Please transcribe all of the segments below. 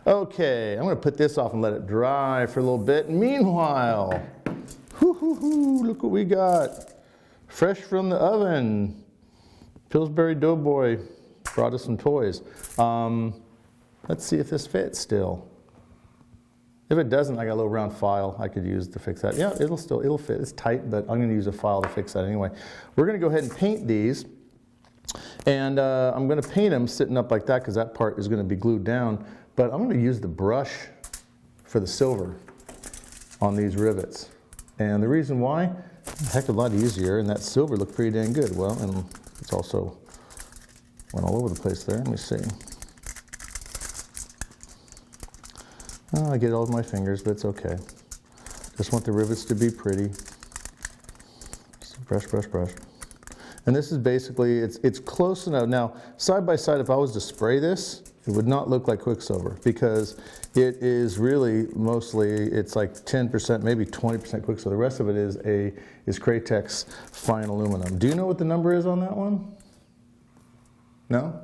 Okay, I'm going to put this off and let it dry for a little bit. Meanwhile, look what we got. Fresh from the oven. Pillsbury Doughboy brought us some toys. Let's see if this fits still. If it doesn't, I got a little round file I could use to fix that. Yeah, it'll fit. It's tight, but I'm going to use a file to fix that anyway. We're going to go ahead and paint these. And I'm going to paint them sitting up like that because that part is going to be glued down. But I'm going to use the brush for the silver on these rivets. And the reason why, a heck of a lot easier, and that silver looked pretty dang good. Well, and it's also went all over the place there. Let me see. Oh, I get it all with my fingers, but it's okay. Just want the rivets to be pretty. Just brush, brush, brush. And this is basically, it's close enough. Now, side by side, if I was to spray this, it would not look like Quicksilver because it is really mostly, it's like 10%, maybe 20% Quicksilver. The rest of it is Createx fine aluminum. Do you know what the number is on that one? No?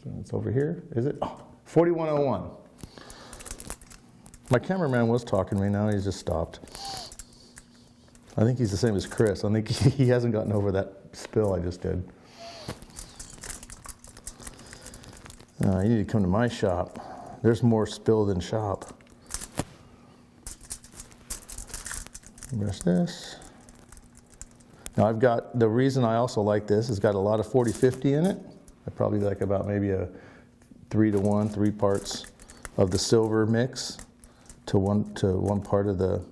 So it's over here, is it? Oh, 4101. My cameraman was talking to me, now he's just stopped. I think he's the same as Chris. I think he hasn't gotten over that spill I just did. You need to come to my shop. There's more spill than shop. Brush this. Now I've got, the reason I also like this, it's got a lot of 40-50 in it. I probably like about maybe a 3-to-1, 3 parts of the silver mix to one part of the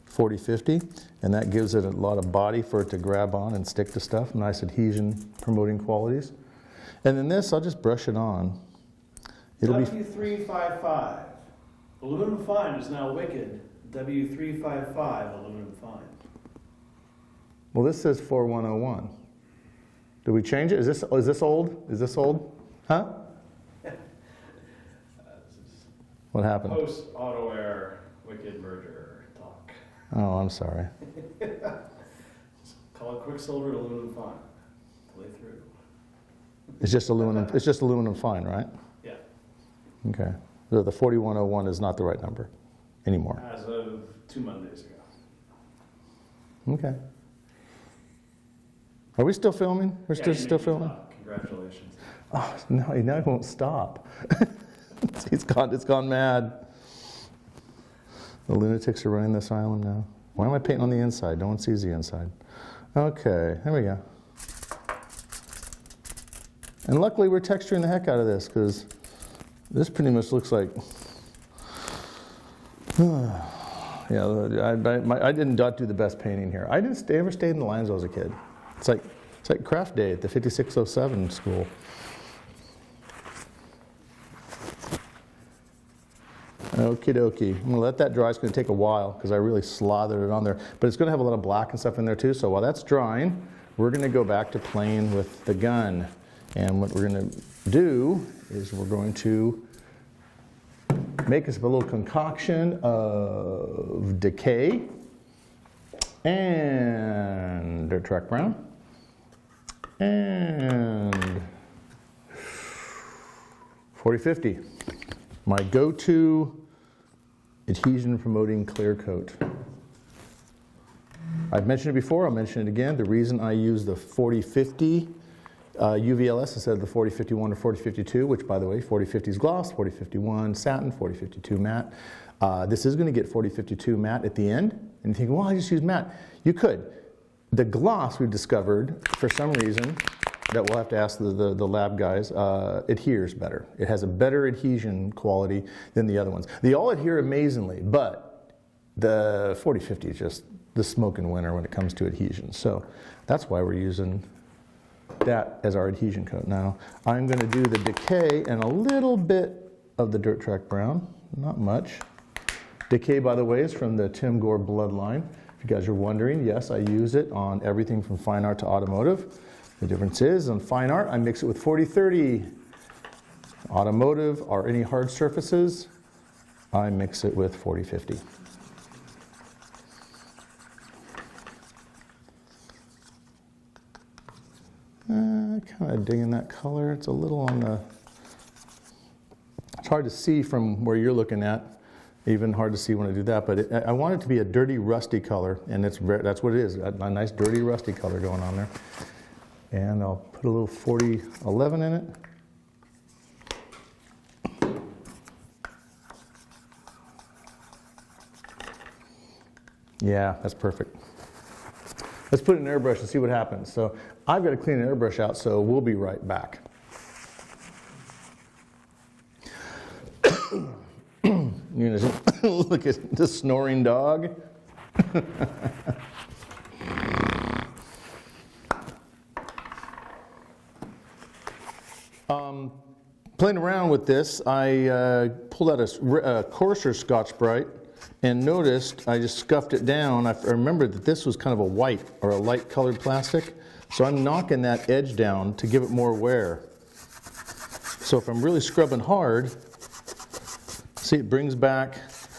40-50, and that gives it a lot of body for it to grab on and stick to stuff, nice adhesion promoting qualities. And then this, I'll just brush it on. It'll W355. Aluminum fine is now wicked. W355 aluminum fine. Well, this says 4101. Did we change it? Is this old? Is this old? Huh? What happened? Post auto air wicked merger talk. Oh, I'm sorry. Just call it Quicksilver aluminum fine. Play through. It's just aluminum. It's just aluminum fine, right? Yeah. Okay. So the 4101 is not the right number anymore. As of 2 Mondays ago. Okay. Are we still filming? We're still filming? Congratulations. Oh, no, now he won't stop. It's gone mad. The lunatics are running this island now. Why am I painting on the inside? No one sees the inside. Okay, there we go. And luckily we're texturing the heck out of this because this pretty much looks like, yeah, I did not do the best painting here. I didn't ever stay in the lines when I was a kid. It's like craft day at the 5607 school. Okie dokie. I'm going to let that dry. It's going to take a while because I really slathered it on there. But it's going to have a lot of black and stuff in there too. So while that's drying, we're going to go back to playing with the gun. And what we're going to do is we're going to make us a little concoction of decay and dirt track brown and 4050. My go-to adhesion promoting clear coat. I've mentioned it before, I'll mention it again. The reason I use the 4050 UVLS instead of the 4051 or 4052, which by the way, 4050 is gloss, 4051 satin, 4052 matte. This is going to get 4052 matte at the end. And you think, well, I just use matte. You could. The gloss we've discovered, for some reason, that we'll have to ask the lab guys, adheres better. It has a better adhesion quality than the other ones. They all adhere amazingly, but the 4050 is just the smoking winner when it comes to adhesion. So that's why we're using that as our adhesion coat. Now I'm going to do the decay and a little bit of the dirt track brown, not much. Decay, by the way, is from the Tim Gore bloodline. If you guys are wondering, yes, I use it on everything from fine art to automotive. The difference is on fine art, I mix it with 4030. Automotive or any hard surfaces, I mix it with 4050. Kind of digging that color. It's a little on the, it's hard to see from where you're looking at, even hard to see when I do that, but I want it to be a dirty, rusty color, and that's what it is, a nice, dirty, rusty color going on there. And I'll put a little 4011 in it. Yeah, that's perfect. Let's put it in an airbrush and see what happens. So I've got to clean an airbrush out, so we'll be right back. You know, look at the snoring dog. Playing around with this, I pulled out a coarser Scotch-Brite and noticed I just scuffed it down. I remembered that this was kind of a white or a light colored plastic, so I'm knocking that edge down to give it more wear. So if I'm really scrubbing hard, see, it brings back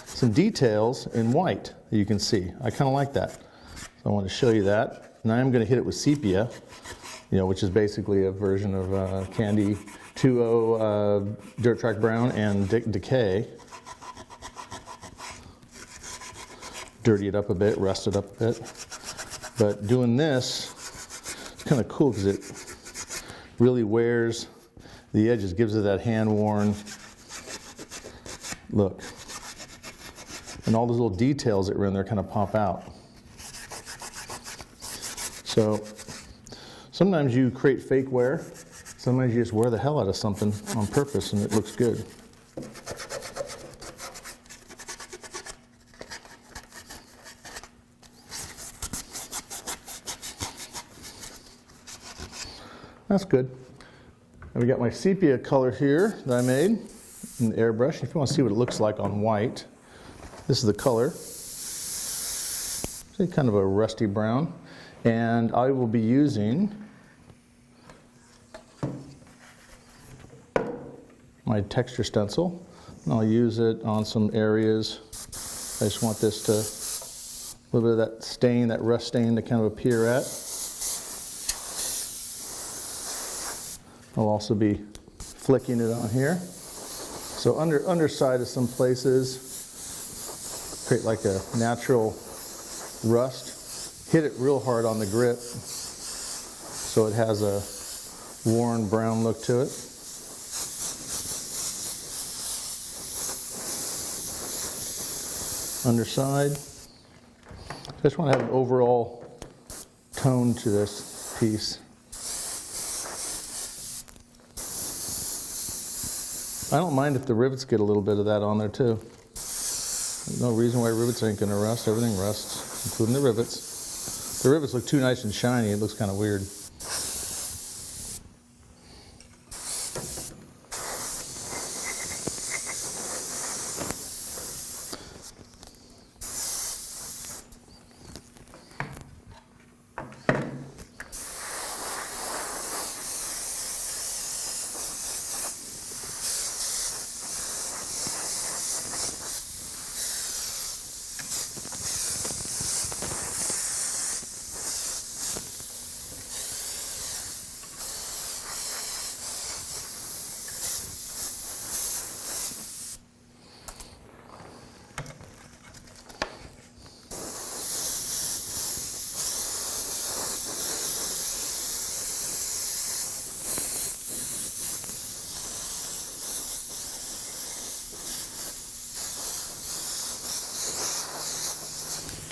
some details in white that you can see. I kind of like that. So I want to show you that. Now I'm going to hit it with sepia, which is basically a version of Candy 2.0 Dirt Track Brown and Decay. Dirty it up a bit, rust it up a bit. But doing this, it's kind of cool because it really wears the edges, gives it that hand-worn look. And all those little details that were in there kind of pop out. So sometimes you create fake wear. Sometimes you just wear the hell out of something on purpose and it looks good. That's good. And we got my sepia color here that I made in the airbrush. If you want to see what it looks like on white, this is the color. See, kind of a rusty brown. And I will be using my texture stencil. And I'll use it on some areas. I just want this to, a little bit of that stain, that rust stain to kind of appear at. I'll also be flicking it on here. So underside of some places, create like a natural rust. Hit it real hard on the grip so it has a worn brown look to it. Underside. I just want to have an overall tone to this piece. I don't mind if the rivets get a little bit of that on there too. There's no reason why rivets ain't gonna rust. Everything rusts, including the rivets. The rivets look too nice and shiny. It looks kind of weird.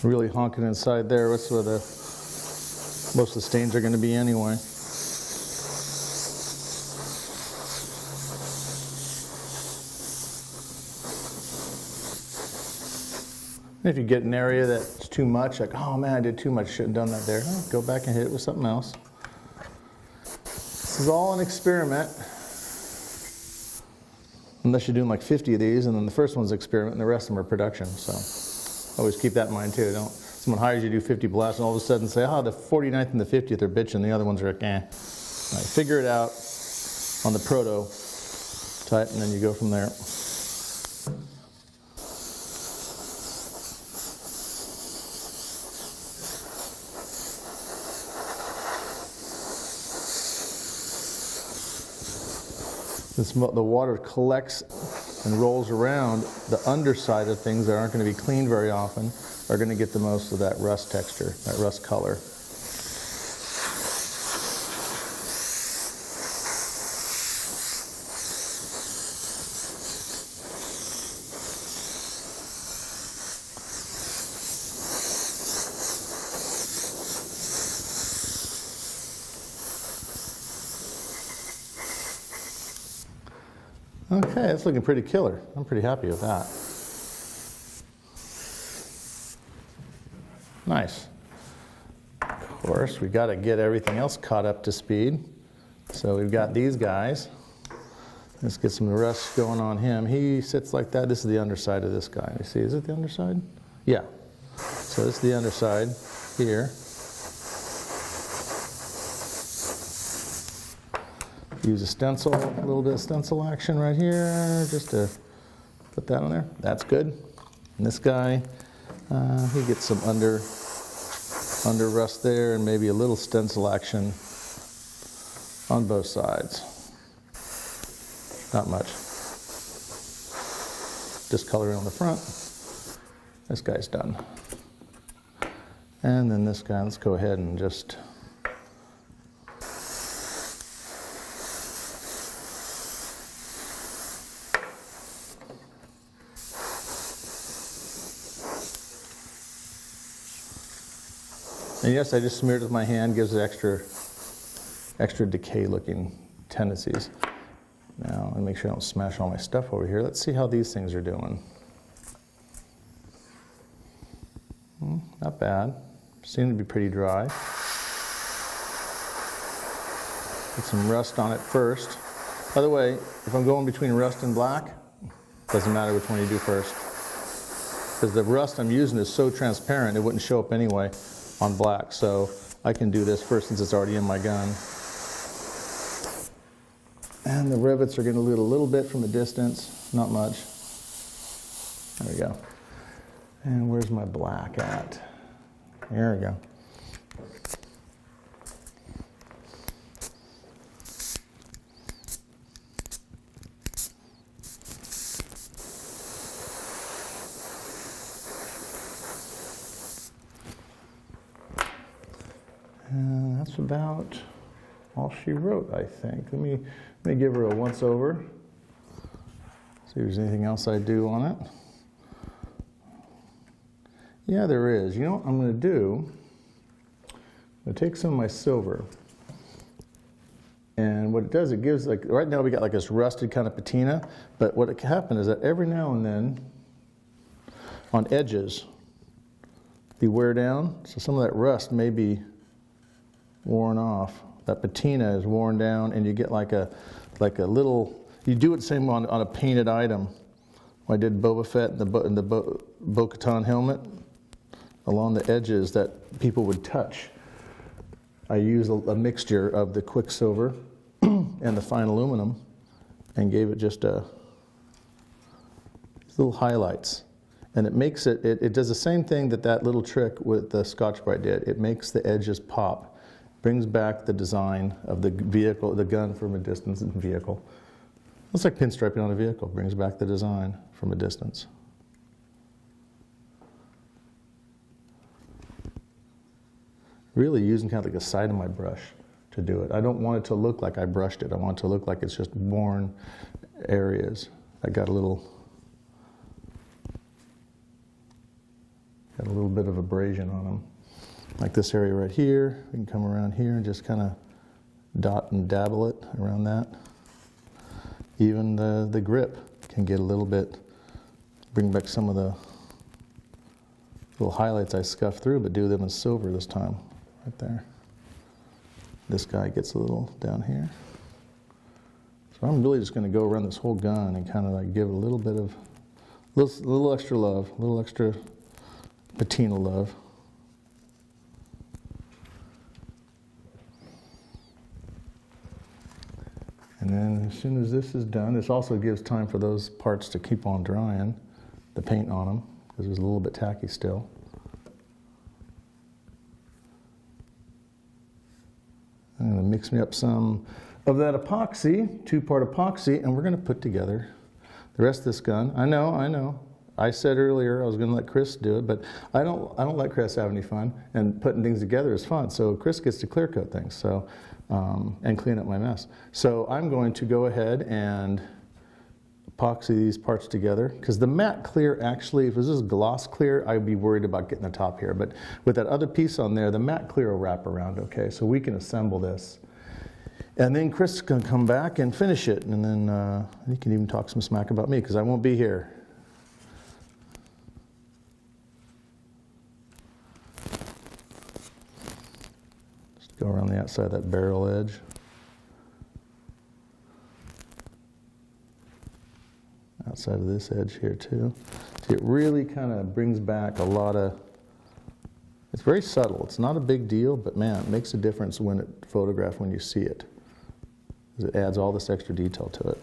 Really honking inside there. That's where most of the stains are going to be anyway. If you get an area that's too much, like, oh man, I did too much, shouldn't have done that there. Oh, go back and hit it with something else. This is all an experiment. Unless you're doing like 50 of these, and then the first one's experiment, and the rest of them are production. So always keep that in mind too. Don't someone hires you to do 50 blasts, and all of a sudden say, oh, the 49th and the 50th are bitching, the other ones are like, eh. Right, figure it out on the prototype, and then you go from there. The water collects and rolls around, the underside of things that aren't going to be cleaned very often are going to get the most of that rust texture, that rust color. Okay, that's looking pretty killer. I'm pretty happy with that. Nice. Of course, we got to get everything else caught up to speed. So we've got these guys. Let's get some rust going on him. He sits like that. This is the underside of this guy. You see, is it the underside? Yeah. So this is the underside here. Use a stencil, a little bit of stencil action right here, just to put that on there. That's good. And this guy, he gets some under rust there, and maybe a little stencil action on both sides. Not much. Just coloring on the front. This guy's done. And then this guy, let's go ahead and just and yes, I just smeared it with my hand, gives it extra decay looking tendencies. Now, let me make sure I don't smash all my stuff over here. Let's see how these things are doing. Not bad. Seem to be pretty dry. Put some rust on it first. By the way, if I'm going between rust and black, doesn't matter which one you do first. Because the rust I'm using is so transparent, it wouldn't show up anyway on black. So I can do this first since it's already in my gun. And the rivets are going to lead a little bit from a distance, not much. There we go. And where's my black at? There we go. And that's about all she wrote, I think. Let me give her a once over. See if there's anything else I do on it. Yeah, there is. You know what I'm going to do? I'm going to take some of my silver. And what it does, it gives, like, right now we got like this rusted kind of patina, but what can happen is that every now and then, on edges, they wear down, so some of that rust may be worn off. That patina is worn down, and you get like a little, you do it the same on a painted item. When I did Boba Fett and the Bo-Katan helmet, along the edges that people would touch, I used a mixture of the Quicksilver and the fine aluminum and gave it just little highlights. And it makes it does the same thing that little trick with the Scotch-Brite did. It makes the edges pop, brings back the design of the vehicle, the gun from a distance and vehicle. It's like pinstriping on a vehicle, brings back the design from a distance. Really using kind of like the side of my brush to do it. I don't want it to look like I brushed it. I want it to look like it's just worn areas. I got a little bit of abrasion on them. Like this area right here, we can come around here and just kind of dot and dabble it around that. Even the grip can get a little bit, bring back some of the little highlights I scuffed through, but do them in silver this time, right there. This guy gets a little down here. So I'm really just going to go around this whole gun and kind of like give it a little bit of, little extra love, a little extra patina love. And then as soon as this is done, this also gives time for those parts to keep on drying, the paint on them, because it's a little bit tacky still. I'm going to mix me up some of that epoxy, 2-part epoxy, and we're going to put together The rest of this gun, I know. I said earlier I was going to let Chris do it, but I don't let Chris have any fun, and putting things together is fun. So Chris gets to clear coat things, so and clean up my mess. So I'm going to go ahead and epoxy these parts together, because the matte clear, actually, if this is gloss clear, I'd be worried about getting the top here. But with that other piece on there, the matte clear will wrap around okay, so we can assemble this. And then Chris is going to come back and finish it, and then he can even talk some smack about me, because I won't be here. Just go around the outside of that barrel edge. Outside of this edge here too. See, it really kind of brings back a lot of, it's very subtle. It's not a big deal, but man, it makes a difference when it photographed when you see it. It adds all this extra detail to it.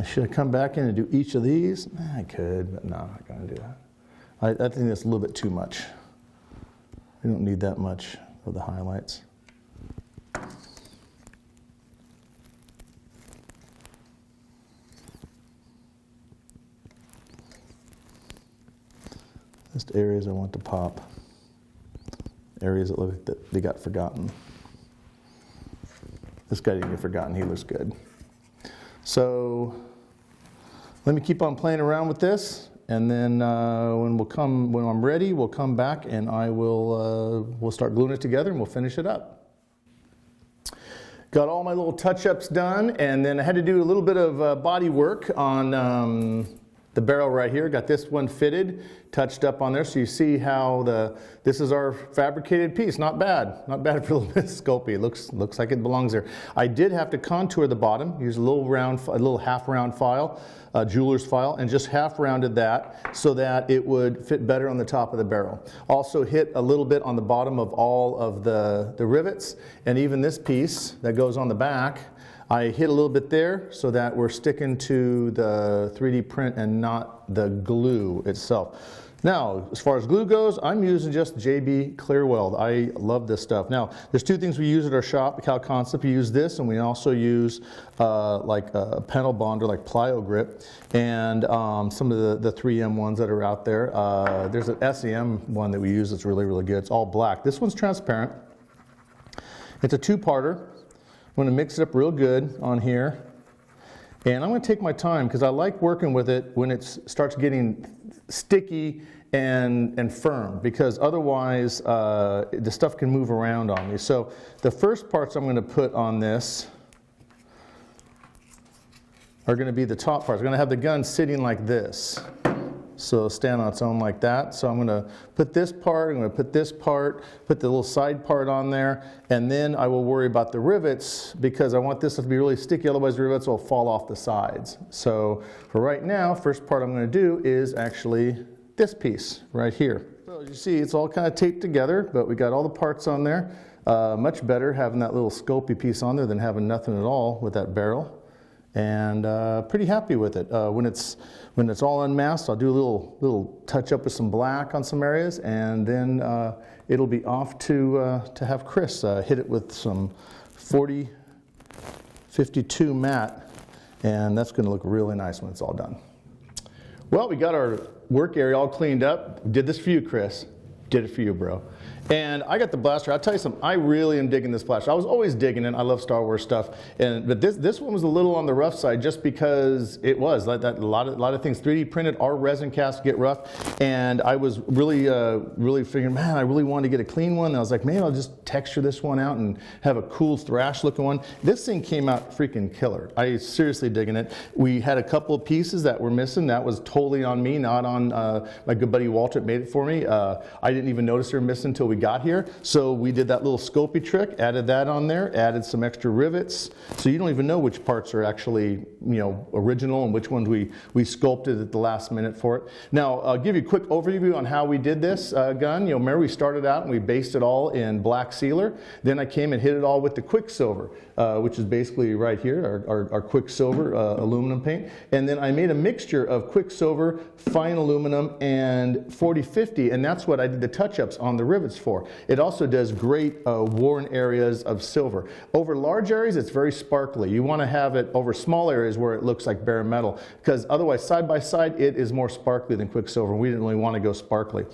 Should I come back in and do each of these? I could, but no, I'm not going to do that. I think that's a little bit too much. We don't need that much of the highlights. Just areas I want to pop. Areas that look like they got forgotten. This guy didn't get forgotten. He looks good. So let me keep on playing around with this, and then when I'm ready, we'll come back and we'll start gluing it together and we'll finish it up. Got all my little touch-ups done, and then I had to do a little bit of body work on the barrel right here. Got this one fitted, touched up on there, so you see how this is our fabricated piece. Not bad for a little bit sculpty. It looks like it belongs there. I did have to contour the bottom, use a little half round file, jeweler's file, and just half rounded that so that it would fit better on the top of the barrel. Also hit a little bit on the bottom of all of the rivets, and even this piece that goes on the back, I hit a little bit there so that we're sticking to the 3D print and not the glue itself. Now, as far as glue goes, I'm using just JB Clearweld. I love this stuff. Now, there's two things we use at our shop, Cal Concept. We use this, and we also use like a panel bonder, like Plyo Grip, and some of the 3M ones that are out there. There's an SEM one that we use that's really, really good. It's all black. This one's transparent. It's a two-parter. I'm going to mix it up real good on here, and I'm going to take my time because I like working with it when it starts getting sticky and firm, because otherwise the stuff can move around on me. So the first parts I'm going to put on this are going to be the top parts. I'm going to have the gun sitting like this, so stand on its own like that. So I'm going to put this part, I'm going to put this part, put the little side part on there, and then I will worry about the rivets because I want this to be really sticky, otherwise the rivets will fall off the sides. So for right now, first part I'm going to do is actually this piece right here. So as you see, it's all kind of taped together, but we got all the parts on there. Much better having that little scopy piece on there than having nothing at all with that barrel. And pretty happy with it. When it's all unmasked, I'll do a little touch up with some black on some areas, and then it'll be off to have Chris hit it with some 4052 matte, and that's going to look really nice when it's all done. Well, we got our work area all cleaned up. Did this for you, Chris. Did it for you, bro. And I got the blaster. I'll tell you something, I really am digging this blaster. I was always digging it. I love Star Wars stuff. But this one was a little on the rough side just because it was. Like that, a lot of things 3D printed, our resin casts get rough. And I was really figuring, man, I really wanted to get a clean one. And I was like, man, I'll just texture this one out and have a cool thrash looking one. This thing came out freaking killer. I seriously digging it. We had a couple of pieces that were missing. That was totally on me, not on my good buddy Walter made it for me. I didn't even notice they were missing until we got here. So we did that little Scopy trick, added that on there, added some extra rivets. So you don't even know which parts are actually, original and which ones we sculpted at the last minute for it. Now, I'll give you a quick overview on how we did this gun. Remember we started out and we based it all in black sealer. Then I came and hit it all with the Quicksilver, which is basically right here, our Quicksilver aluminum paint. And then I made a mixture of Quicksilver, fine aluminum, and 4050, and that's what I did the touch-ups on the rivets for. It also does great worn areas of silver. Over large areas, it's very sparkly. You want to have it over small areas where it looks like bare metal, because otherwise, side by side, it is more sparkly than Quicksilver. We didn't really want to go sparkly.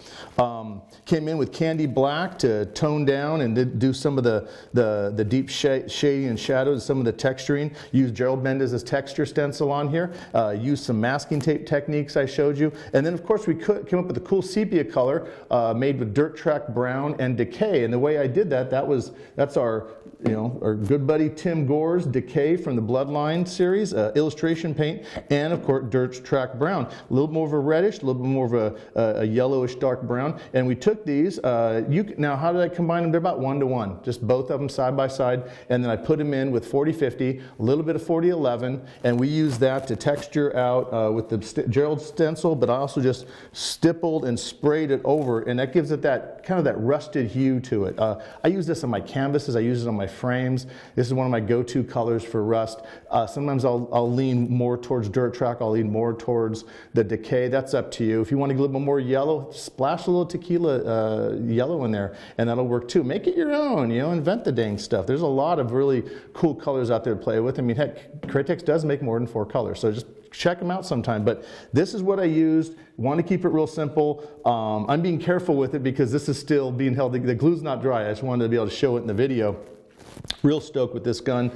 Came in with candy black to tone down and do some of the deep shading and shadows, some of the texturing. Used Gerald Mendez's texture stencil on here. Used some masking tape techniques I showed you. And then, of course, we came up with a cool sepia color made with Dirt Track Brown and Decay. And the way I did that's our good buddy Tim Gore's Decay from the Bloodline series, illustration paint, and of course Dirt Track Brown. A little more of a reddish, a little bit more of a yellowish dark brown. And we took these, now how did I combine them? They're about 1-to-1, just both of them side by side. And then I put them in with 4050, a little bit of 4011, and we used that to texture out with the Gerald stencil, but I also just stippled and sprayed it over, and that gives it that kind of that rusted hue to it. I use this on my canvases, I use it on my frames. This is one of my go-to colors for rust. Sometimes I'll lean more towards Dirt Track, I'll lean more towards the Decay. That's up to you. If you want to get a little bit more yellow, splash a little tequila yellow in there, and that'll work too. Make it your own, invent the dang stuff. There's a lot of really cool colors out there to play with. I mean, heck, Createx does make more than 4 colors, so just check them out sometime. But this is what I used. Want to keep it real simple. I'm being careful with it because this is still being held. The glue's not dry. I just wanted to be able to show it in the video. Real stoked with this gun.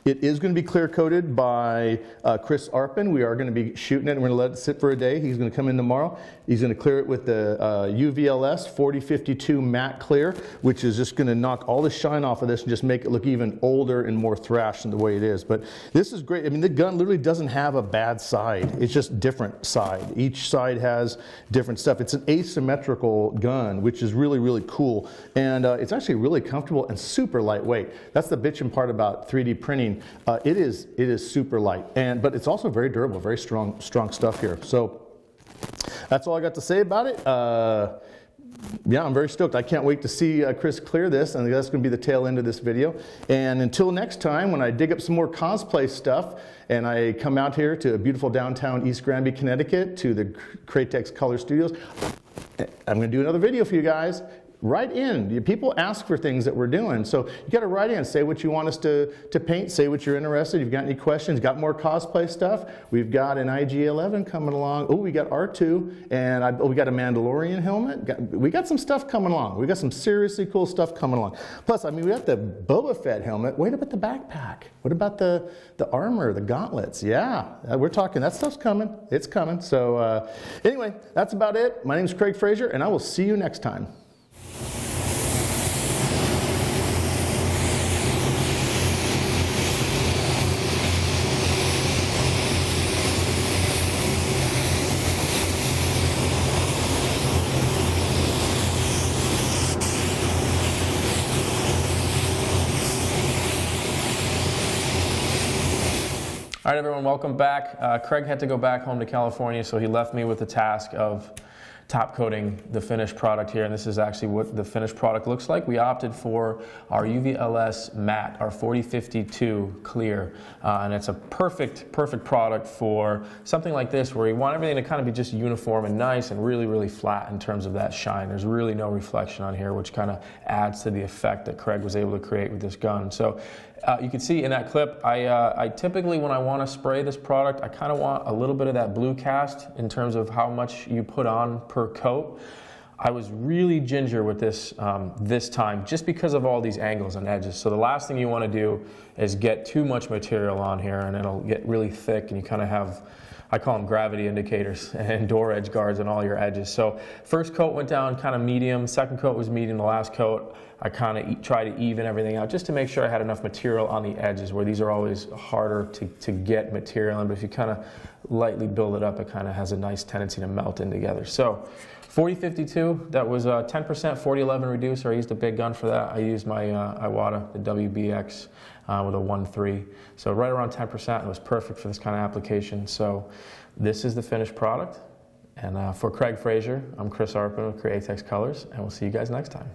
It is going to be clear coated by Chris Arpin. We are going to be shooting it and we're going to let it sit for a day. He's going to come in tomorrow. He's going to clear it with the UVLS 4052 matte clear, which is just going to knock all the shine off of this and just make it look even older and more thrashed than the way it is. But this is great. I mean, the gun literally doesn't have a bad side. It's just different side. Each side has different stuff. It's an asymmetrical gun, which is really, really cool. And it's actually really comfortable and super lightweight. That's the bitchin' part about 3D printing. It is super light, but it's also very durable, very strong stuff here. So that's all I got to say about it. Yeah, I'm very stoked. I can't wait to see Chris clear this, and that's going to be the tail end of this video. And until next time, when I dig up some more cosplay stuff, and I come out here to beautiful downtown East Granby, Connecticut, to the Createx Colors Studios, I'm going to do another video for you guys. Write in. People ask for things that we're doing, so you got to write in. Say what you want us to paint. Say what you're interested. If you've got any questions, got more cosplay stuff. We've got an IG-11 coming along. Oh, we got R2, and we got a Mandalorian helmet. We got some stuff coming along. We got some seriously cool stuff coming along. Plus, I mean, we got the Boba Fett helmet. Wait about the backpack. What about the armor, the gauntlets? Yeah, we're talking. That stuff's coming. It's coming. So anyway, that's about it. My name is Craig Frazier, and I will see you next time. All right, everyone, welcome back. Craig had to go back home to California, so he left me with the task of top coating the finished product here, and this is actually what the finished product looks like. We opted for our UVLS matte, our 4052 clear, and it's a perfect product for something like this where you want everything to kind of be just uniform and nice and really, really flat in terms of that shine. There's really no reflection on here, which kind of adds to the effect that Craig was able to create with this gun. So you can see in that clip, I typically, when I want to spray this product, I kind of want a little bit of that blue cast in terms of how much you put on per coat. I was really ginger with this this time just because of all these angles and edges. So the last thing you want to do is get too much material on here and it'll get really thick and you kind of have, I call them gravity indicators and door edge guards on all your edges. So first coat went down kind of medium, second coat was medium, the last coat I kind of try to even everything out just to make sure I had enough material on the edges where these are always harder to get material in, but if you kind of lightly build it up, it kind of has a nice tendency to melt in together. So 4052, that was 10% 4011 reducer. I used a big gun for that. I used my Iwata, the WBX with a 1.3. So right around 10%, and it was perfect for this kind of application. So this is the finished product. And for Craig Frazier, I'm Chris Arpin with Createx Colors, and we'll see you guys next time.